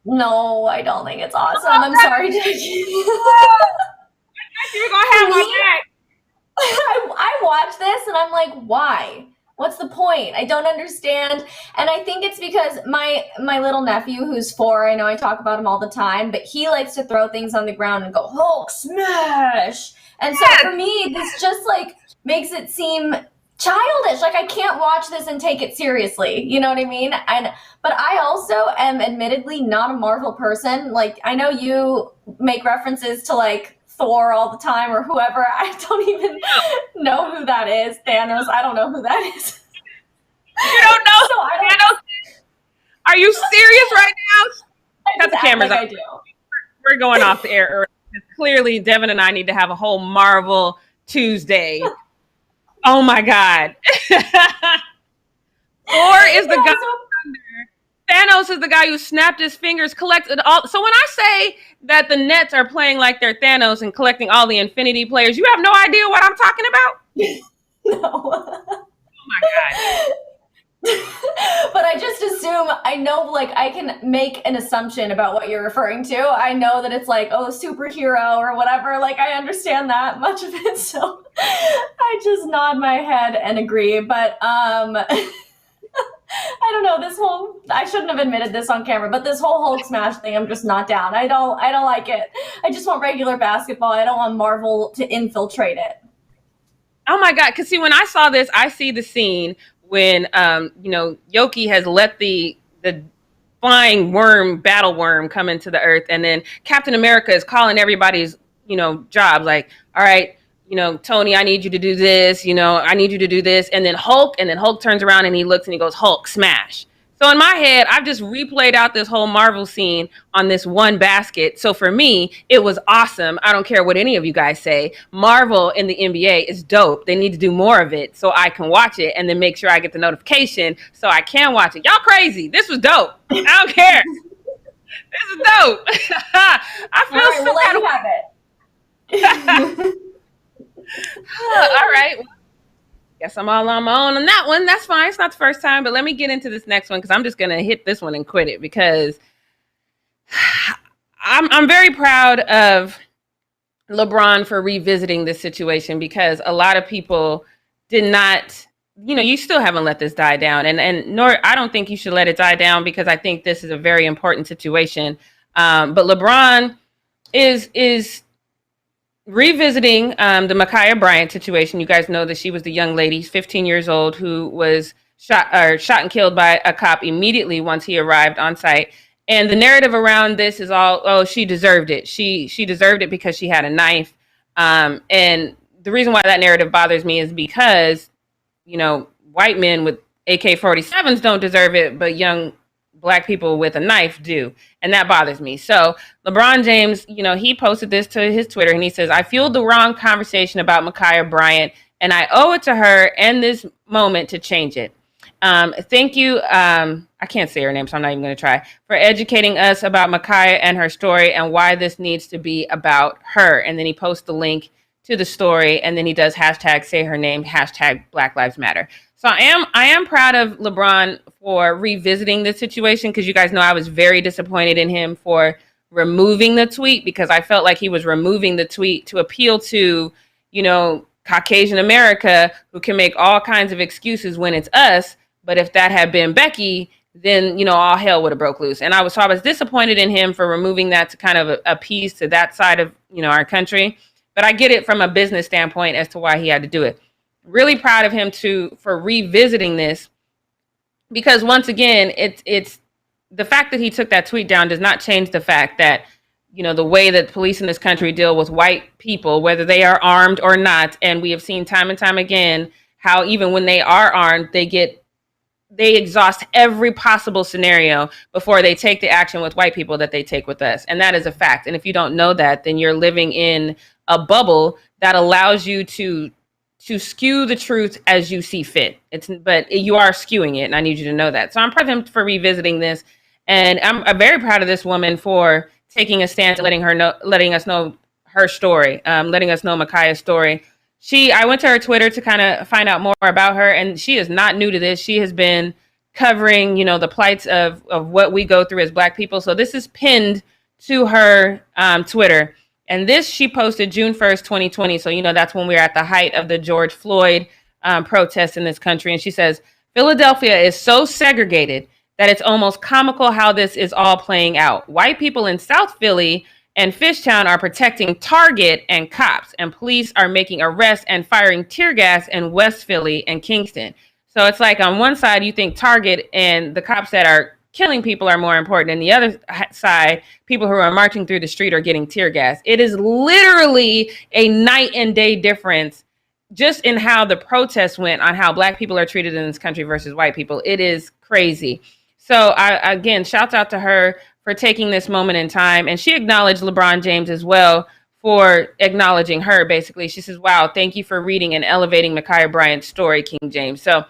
No, I don't think it's awesome. I'm sorry, Jackie. You're gonna have my back. I watched this and I'm like, why? What's the point? I don't understand. And I think it's because my little nephew, who's 4, I know I talk about him all the time, but he likes to throw things on the ground and go, Hulk smash. And so for me, this just like makes it seem childish. Like I can't watch this and take it seriously. You know what I mean? But I also am admittedly not a Marvel person. Like I know you make references to like Thor all the time or whoever. I don't even know who that is. Thanos. I don't know who that is. You don't know? So Thanos? Are you serious right now? Cut the cameras off. We're going off the air early. Clearly, Devin and I need to have a whole Marvel Tuesday. Oh my God. Thor is the guy. Thanos is the guy who snapped his fingers, collected all. So when I say that the Nets are playing like they're Thanos and collecting all the Infinity players, you have no idea what I'm talking about? No. Oh my God. But I just assume, I know, like, I can make an assumption about what you're referring to. I know that it's like, oh, superhero or whatever. Like, I understand that much of it. So I just nod my head and agree. But, I don't know, I shouldn't have admitted this on camera, but this whole Hulk smash thing, I'm just not down. I don't like it. I just want regular basketball. I don't want Marvel to infiltrate it. Oh my God. Cause see, when I saw this, I see the scene when, Yoki has let the flying battle worm come into the earth. And then Captain America is calling everybody's, jobs like, all right, Tony, I need you to do this, I need you to do this. And then Hulk turns around and he looks and he goes, Hulk smash. So in my head, I've just replayed out this whole Marvel scene on this one basket. So for me, it was awesome. I don't care what any of you guys say. Marvel in the NBA is dope. They need to do more of it so I can watch it and then make sure I get the notification so I can watch it. Y'all crazy. This was dope. I don't care. This is dope. I feel We'll let you Guess I'm all on my own on that one. That's fine. It's not the first time, but let me get into this next one because I'm just gonna hit this one and quit it because I'm very proud of LeBron for revisiting this situation because a lot of people did not, you still haven't let this die down. And nor I don't think you should let it die down because I think this is a very important situation. But LeBron is revisiting the Ma'Khia Bryant situation. You guys know that she was the young lady, 15 years old, who was shot and killed by a cop immediately once he arrived on site. And the narrative around this is all, oh, she deserved it. She deserved it because she had a knife. And the reason why that narrative bothers me is because, white men with AK-47s don't deserve it, but young Black people with a knife do. And that bothers me. So LeBron James, he posted this to his Twitter and he says, I fueled the wrong conversation about Ma'Khia Bryant and I owe it to her and this moment to change it. Thank you. I can't say her name, so I'm not even going to try, for educating us about Ma'Khia and her story and why this needs to be about her. And then he posts the link to the story and then he does hashtag say her name, hashtag Black Lives Matter. So I am proud of LeBron for revisiting this situation because you guys know I was very disappointed in him for removing the tweet because I felt like he was removing the tweet to appeal to, Caucasian America who can make all kinds of excuses when it's us. But if that had been Becky, then, all hell would have broke loose. And I was disappointed in him for removing that to kind of appease to that side of, our country. But I get it from a business standpoint as to why he had to do it. Really proud of him for revisiting this because once again, it's the fact that he took that tweet down does not change the fact that, the way that police in this country deal with white people, whether they are armed or not. And we have seen time and time again how even when they are armed, they exhaust every possible scenario before they take the action with white people that they take with us. And that is a fact. And if you don't know that, then you're living in a bubble that allows you to skew the truth as you see fit. But you are skewing it, and I need you to know that. So I'm proud of him for revisiting this. And I'm very proud of this woman for taking a stance and letting us know her story, letting us know Ma'Khia's story. I went to her Twitter to kind of find out more about her, and she is not new to this. She has been covering, the plights of what we go through as Black people. So this is pinned to her Twitter. And this she posted June 1st, 2020. So, that's when we were at the height of the George Floyd protests in this country. And she says, Philadelphia is so segregated that it's almost comical how this is all playing out. White people in South Philly and Fishtown are protecting Target and cops, and police are making arrests and firing tear gas in West Philly and Kingston. So it's like on one side, you think Target and the cops that are killing people are more important. And the other side, people who are marching through the street are getting tear gas. It is literally a night and day difference just in how the protests went on how Black people are treated in this country versus white people. It is crazy. So again, shouts out to her for taking this moment in time. And she acknowledged LeBron James as well for acknowledging her, basically. She says, wow, thank you for reading and elevating Ma'Khia Bryant's story, King James. So,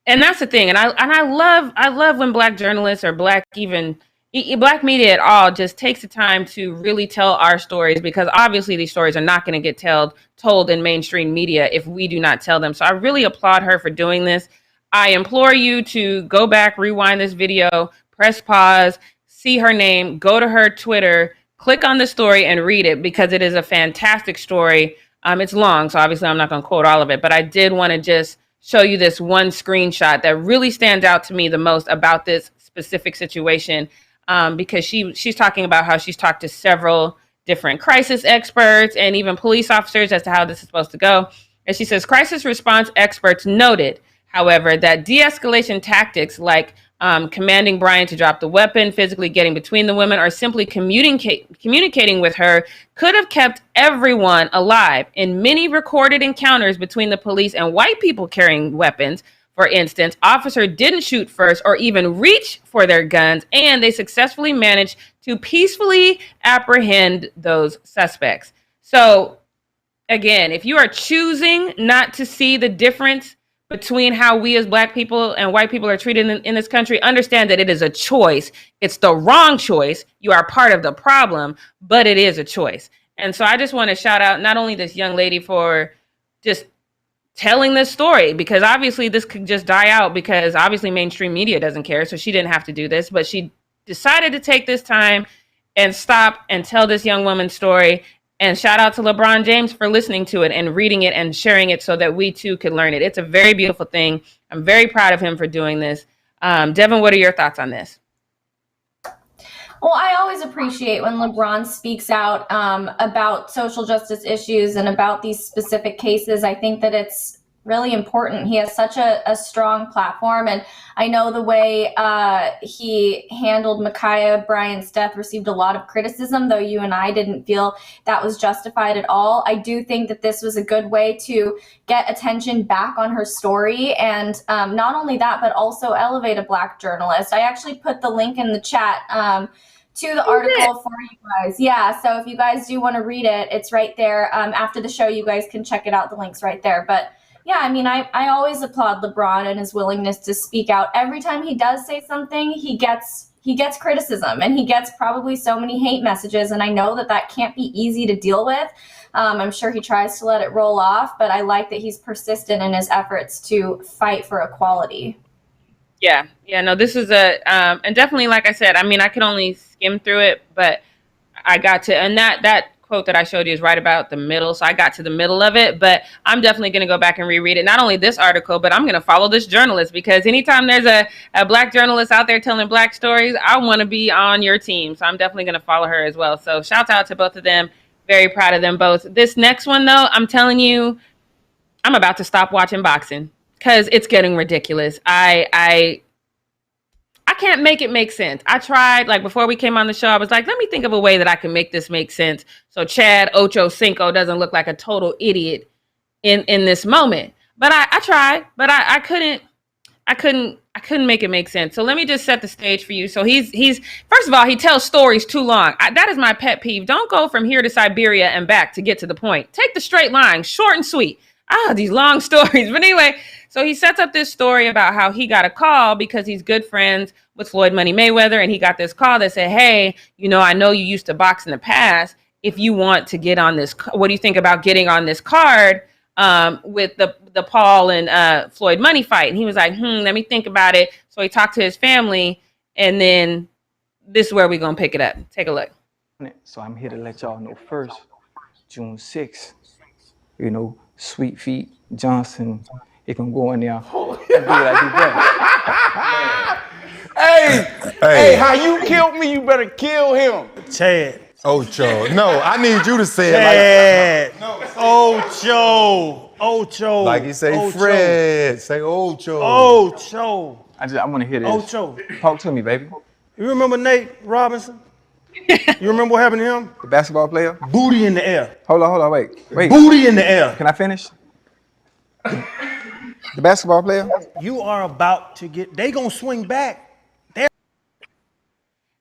and that's the thing. And I love when Black journalists or Black media at all just takes the time to really tell our stories, because obviously these stories are not going to get told in mainstream media if we do not tell them. So I really applaud her for doing this. I implore you to go back, rewind this video, press pause, see her name, go to her Twitter, click on the story and read it, because it is a fantastic story. It's long, so obviously I'm not going to quote all of it, but I did want to just show you this one screenshot that really stands out to me the most about this specific situation, because she's talking about how she's talked to several different crisis experts and even police officers as to how this is supposed to go. And she says, crisis response experts noted, however, that de-escalation tactics like commanding Bryant to drop the weapon, physically getting between the women, or simply communicating with her could have kept everyone alive. In many recorded encounters between the police and white people carrying weapons, for instance, officers didn't shoot first or even reach for their guns, and they successfully managed to peacefully apprehend those suspects. So, again, if you are choosing not to see the difference between how we as Black people and white people are treated in this country, understand that it is a choice. It's the wrong choice. You are part of the problem, but it is a choice. And so I just want to shout out not only this young lady for just telling this story, because obviously this could just die out because obviously mainstream media doesn't care. So she didn't have to do this, but she decided to take this time and stop and tell this young woman's story. And shout out to LeBron James for listening to it and reading it and sharing it so that we too could learn it. It's a very beautiful thing. I'm very proud of him for doing this. Devin, what are your thoughts on this? Well, I always appreciate when LeBron speaks out about social justice issues and about these specific cases. I think that it's really important. He has such a strong platform, and I know the way he handled Ma'Khia Bryant's death received a lot of criticism, though you and I didn't feel that was justified at all. I do think that this was a good way to get attention back on her story, and not only that, but also elevate a Black journalist. I actually put the link in the chat to the article for you guys. Yeah, so if you guys do want to read it, it's right there. After the show, you guys can check it out. The link's right there. But yeah, I mean, I always applaud LeBron and his willingness to speak out. Every time he does say something, he gets criticism, and he gets probably so many hate messages. And I know that can't be easy to deal with. I'm sure he tries to let it roll off, but I like that he's persistent in his efforts to fight for equality. Yeah, no, this is and definitely, like I said, I mean, I could only skim through it, but I got to, and that quote that I showed you is right about the middle, so I got to the middle of it, but I'm definitely going to go back and reread it. Not only this article, but I'm going to follow this journalist, because anytime there's a Black journalist out there telling Black stories, I want to be on your team, so I'm definitely going to follow her as well. So shout out to both of them. Very proud of them both. This next one, though, I'm telling you, I'm about to stop watching boxing because it's getting ridiculous. I can't make it make sense. I tried, like before we came on the show, I was like, let me think of a way that I can make this make sense so Chad Ochocinco doesn't look like a total idiot in this moment. But I tried, but I couldn't make it make sense. So let me just set the stage for you. So he's first of all, he tells stories too long. That is my pet peeve. Don't go from here to Siberia and back to get to the point. Take the straight line, short and sweet. These long stories. But anyway, so he sets up this story about how he got a call because he's good friends with Floyd Money Mayweather. And he got this call that said, hey, I know you used to box in the past. If you want to get on this, what do you think about getting on this card with the Paul and Floyd Money fight? And he was like, let me think about it. So he talked to his family. And then this is where we're going to pick it up. Take a look. So I'm here to let y'all know first, June 6th, Sweet Feet Johnson, he can go in there and do what I do best. Hey, how you killed me, you better kill him. Chad. Ocho. No, I need you to say it like Ocho. Like you say, Ocho. Fred. Say Ocho. Ocho. I want to hear this. Ocho. Talk to me, baby. You remember Nate Robinson? You remember what happened to him? The basketball player? Booty in the air. Hold on, wait. Booty in the air. Can I finish? The basketball player? You are about to they gonna swing back.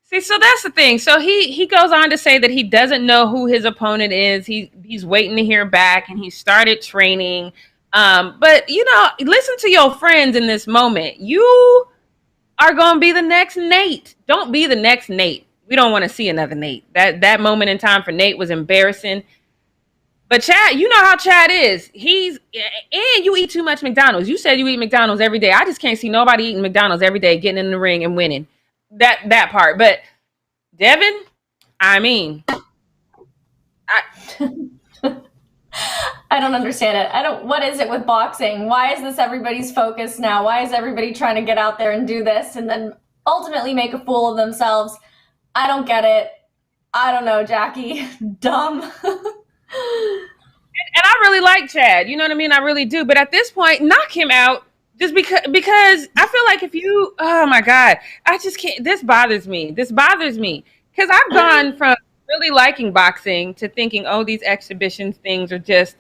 See, so that's the thing. So he goes on to say that he doesn't know who his opponent is. He's waiting to hear back, and he started training. But listen to your friends in this moment. You are gonna be the next Nate. Don't be the next Nate. We don't want to see another Nate. That moment in time for Nate was embarrassing. But Chad, you know how Chad is. And you eat too much McDonald's. You said you eat McDonald's every day. I just can't see nobody eating McDonald's every day, getting in the ring and winning. That part. But Devin, I mean, I don't understand it. What is it with boxing? Why is this everybody's focus now? Why is everybody trying to get out there and do this and then ultimately make a fool of themselves? I don't get it. I don't know, Jackie. Dumb. And I really like Chad. You know what I mean? I really do. But at this point, knock him out. Just because I feel like oh my God, I just can't. This bothers me. Because I've gone from really liking boxing to thinking, these exhibition things are just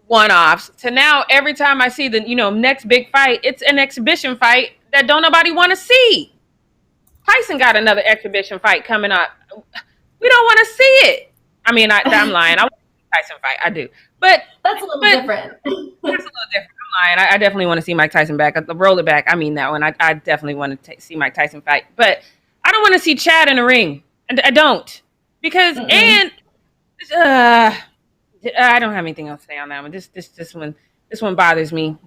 one-offs, to now every time I see the, next big fight, it's an exhibition fight that don't nobody want to see. Tyson got another exhibition fight coming up. We don't want to see it. I mean, I'm lying. I want to see Tyson fight. I do. But that's a little different. That's a little different. I'm lying. I definitely want to see Mike Tyson back. Roll it back. I mean that one. I definitely want to see Mike Tyson fight. But I don't want to see Chad in the ring. I don't. Because, I don't have anything else to say on that one. This This one bothers me.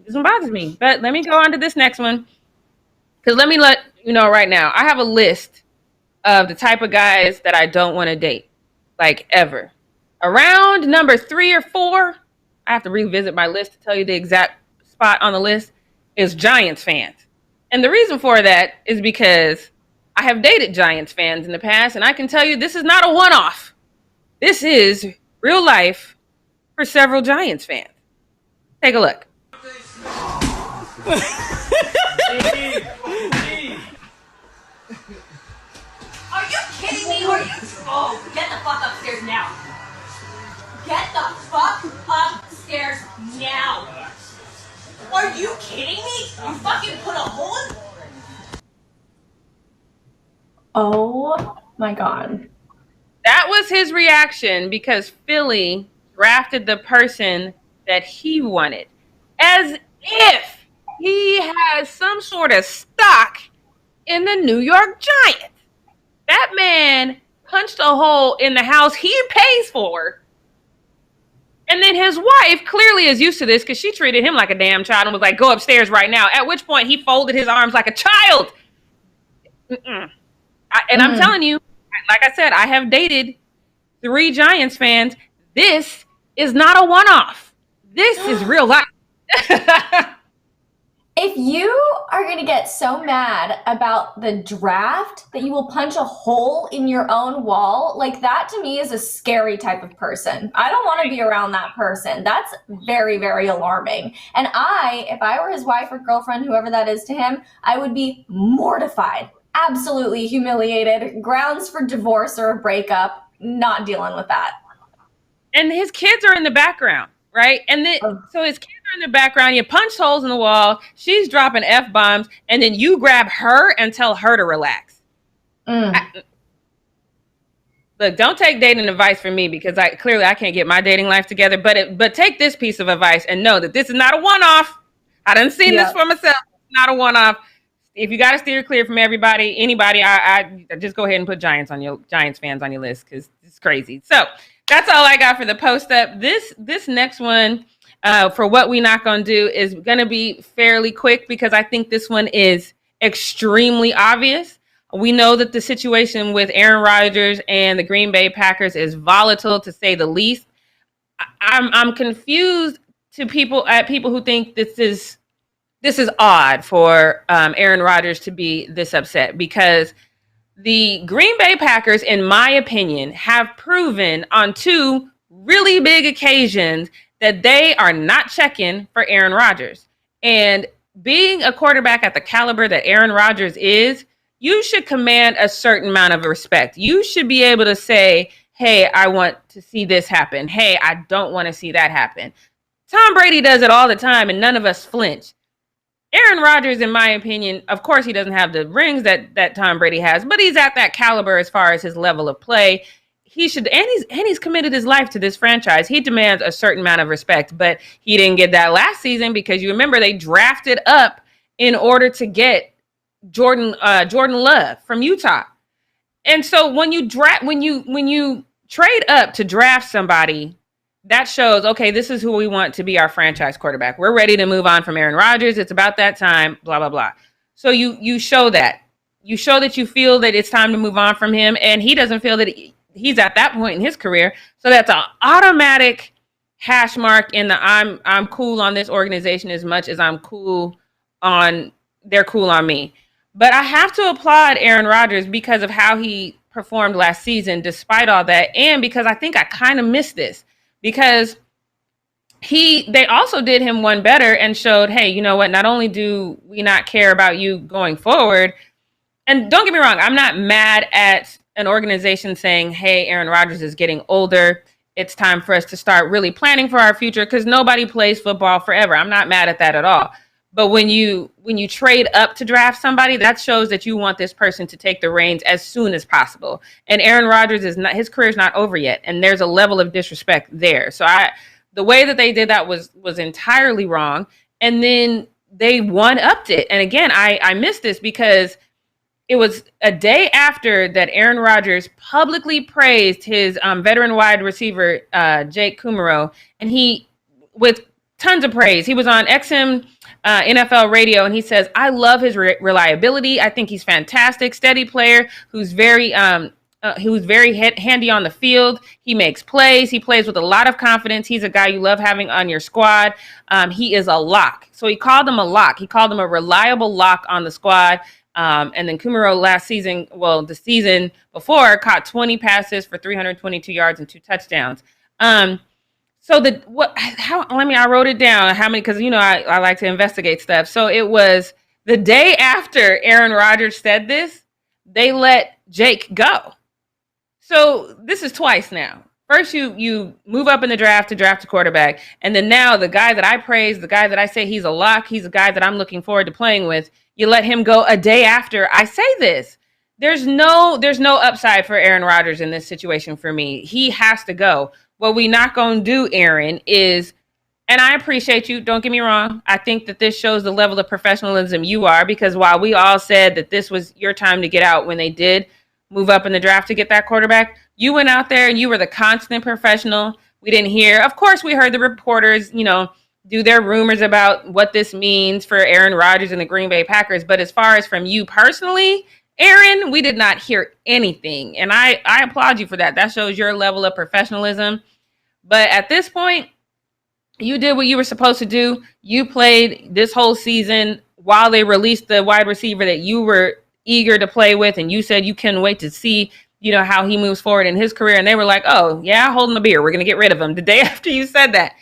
But let me go on to this next one. Because let me let you know right now, I have a list of the type of guys that I don't want to date, like ever. Around number 3 or 4, I have to revisit my list to tell you the exact spot on the list, is Giants fans. And the reason for that is because I have dated Giants fans in the past, and I can tell you this is not a one-off. This is real life for several Giants fans. Take a look. Are you kidding me? Oh, get the fuck upstairs now. Get the fuck upstairs now. Are you kidding me? You fucking put a hole in. Oh my God. That was his reaction because Philly drafted the person that he wanted. As if he has some sort of stock in the New York Giants. That man punched a hole in the house he pays for. And then his wife clearly is used to this because she treated him like a damn child and was like, go upstairs right now. At which point he folded his arms like a child. I'm telling you, like I said, I have dated 3 Giants fans. This is not a one-off. This is real life. If you are going to get so mad about the draft that you will punch a hole in your own wall, like that to me is a scary type of person. I don't want to be around that person. That's very, very alarming. And if I were his wife or girlfriend, whoever that is to him, I would be mortified, absolutely humiliated, grounds for divorce or a breakup, not dealing with that. And his kids are in the background, right? And then, so his kids are in the background, you punch holes in the wall, she's dropping F-bombs, and then you grab her and tell her to relax. Look, don't take dating advice from me because I can't get my dating life together, but take this piece of advice and know that this is not a one-off. I done seen this for myself. It's not a one-off. If you got to steer clear from anybody, I just go ahead and put Giants fans on your list because it's crazy. So that's all I got for the post-up. This next one, for what we not going to do, is going to be fairly quick because I think this one is extremely obvious. We know that the situation with Aaron Rodgers and the Green Bay Packers is volatile, to say the least. I'm confused to people who think this is odd for Aaron Rodgers to be this upset, because the Green Bay Packers, in my opinion, have proven on 2 really big occasions that they are not checking for Aaron Rodgers. And being a quarterback at the caliber that Aaron Rodgers is, you should command a certain amount of respect. You should be able to say, hey, I want to see this happen. Hey, I don't want to see that happen. Tom Brady does it all the time, and none of us flinch. Aaron Rodgers, in my opinion, of course, he doesn't have the rings that Tom Brady has, but he's at that caliber as far as his level of play. He should, and he's committed his life to this franchise. He demands a certain amount of respect, but he didn't get that last season because you remember they drafted up in order to get Jordan Love from Utah. And so when you trade up to draft somebody, that shows, okay, this is who we want to be our franchise quarterback. We're ready to move on from Aaron Rodgers. It's about that time, blah, blah, blah. So you show that. You show that you feel that it's time to move on from him, and he doesn't feel that he's at that point in his career. So that's an automatic hash mark in the I'm cool on this organization as much as they're cool on me. But I have to applaud Aaron Rodgers because of how he performed last season, despite all that, and because I think I kind of missed this. Because they also did him one better and showed, hey, you know what? Not only do we not care about you going forward, and don't get me wrong, I'm not mad at an organization saying, hey, Aaron Rodgers is getting older. It's time for us to start really planning for our future, because nobody plays football forever. I'm not mad at that at all. But when you trade up to draft somebody, that shows that you want this person to take the reins as soon as possible. And Aaron Rodgers his career is not over yet, and there's a level of disrespect there. So the way that they did that was entirely wrong. And then they one-upped it. And again, I missed this because it was a day after that Aaron Rodgers publicly praised his veteran wide receiver, Jake Kumaro, and he with tons of praise. He was on XM NFL radio, and he says, I love his reliability. I think he's fantastic, steady player who's very handy on the field. He makes plays. He plays with a lot of confidence. He's a guy you love having on your squad. He is a lock. So he called him a lock. He called him a reliable lock on the squad. And then Kumaro last season, the season before, caught 20 passes for 322 yards and 2 touchdowns. I wrote it down how many, because I like to investigate stuff. So it was the day after Aaron Rodgers said this, they let Jake go. So this is twice now. First, you move up in the draft to draft a quarterback, and then now the guy that I praise, the guy that I say he's a lock, he's a guy that I'm looking forward to playing with, you let him go a day after I say this. There's no upside for Aaron Rodgers in this situation for me. He has to go. What we not going to do, Aaron, is, and I appreciate you, don't get me wrong, I think that this shows the level of professionalism you are, because while we all said that this was your time to get out when they did move up in the draft to get that quarterback, you went out there and you were the constant professional. We didn't hear. Of course, we heard the reporters, do their rumors about what this means for Aaron Rodgers and the Green Bay Packers. But as far as from you personally, Aaron, we did not hear anything. And I applaud you for that. That shows your level of professionalism. But at this point, you did what you were supposed to do. You played this whole season while they released the wide receiver that you were eager to play with. And you said you couldn't wait to see how he moves forward in his career. And they were like, oh, yeah, holding the beer. We're going to get rid of him. The day after you said that,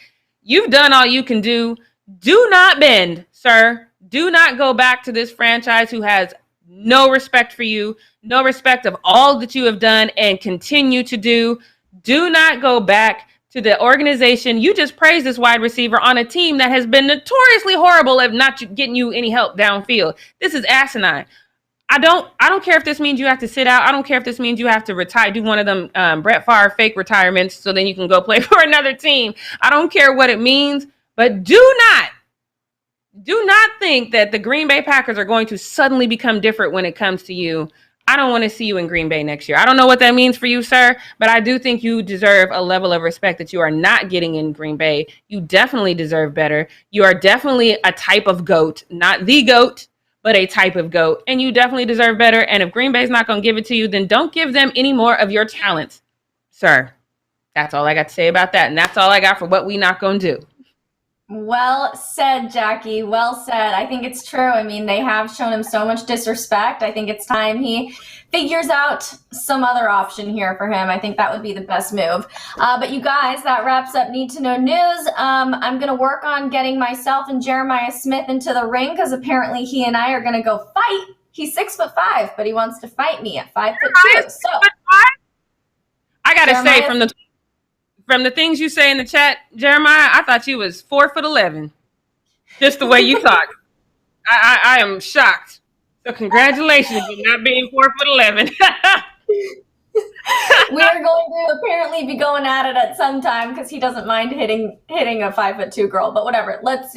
you've done all you can do. Do not bend, sir. Do not go back to this franchise who has no respect for you, no respect of all that you have done and continue to do. Do not go back to the organization. You just praised this wide receiver on a team that has been notoriously horrible at not getting you any help downfield. This is asinine. I don't care if this means you have to sit out. I don't care if this means you have to retire, do one of them Brett Favre fake retirements so then you can go play for another team. I don't care what it means, but do not think that the Green Bay Packers are going to suddenly become different when it comes to you. I don't want to see you in Green Bay next year. I don't know what that means for you, sir, but I do think you deserve a level of respect that you are not getting in Green Bay. You definitely deserve better. You are definitely a type of GOAT, not the GOAT, but a type of GOAT, and you definitely deserve better. And if Green Bay's not going to give it to you, then don't give them any more of your talents, sir. That's all I got to say about that, and that's all I got for what we not going to do. Well said, Jackie. Well said. I think it's true. I mean, they have shown him so much disrespect. I think it's time he figures out some other option here for him. I think that would be the best move. But you guys, that wraps up Need to Know News. I'm going to work on getting myself and Jeremiah Smith into the ring because apparently he and I are going to go fight. He's 6'5", but he wants to fight me at 5'2". So I got to say, from the things you say in the chat, Jeremiah, I thought you was 4'11", just the way you talk. I am shocked. So congratulations on not being 4'11". We are going to apparently be going at it at some time because he doesn't mind hitting a 5'2" girl. But whatever, let's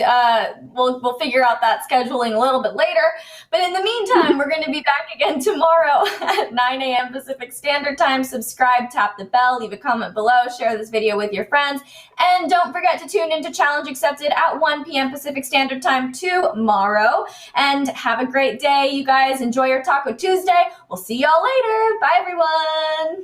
we'll figure out that scheduling a little bit later. But in the meantime, we're going to be back again tomorrow at 9 a.m. Pacific Standard Time. Subscribe, tap the bell, leave a comment below, share this video with your friends, and don't forget to tune into Challenge Accepted at 1 p.m. Pacific Standard Time tomorrow. And have a great day, you guys. Enjoy your Taco Tuesday. We'll see y'all later. Bye, everyone.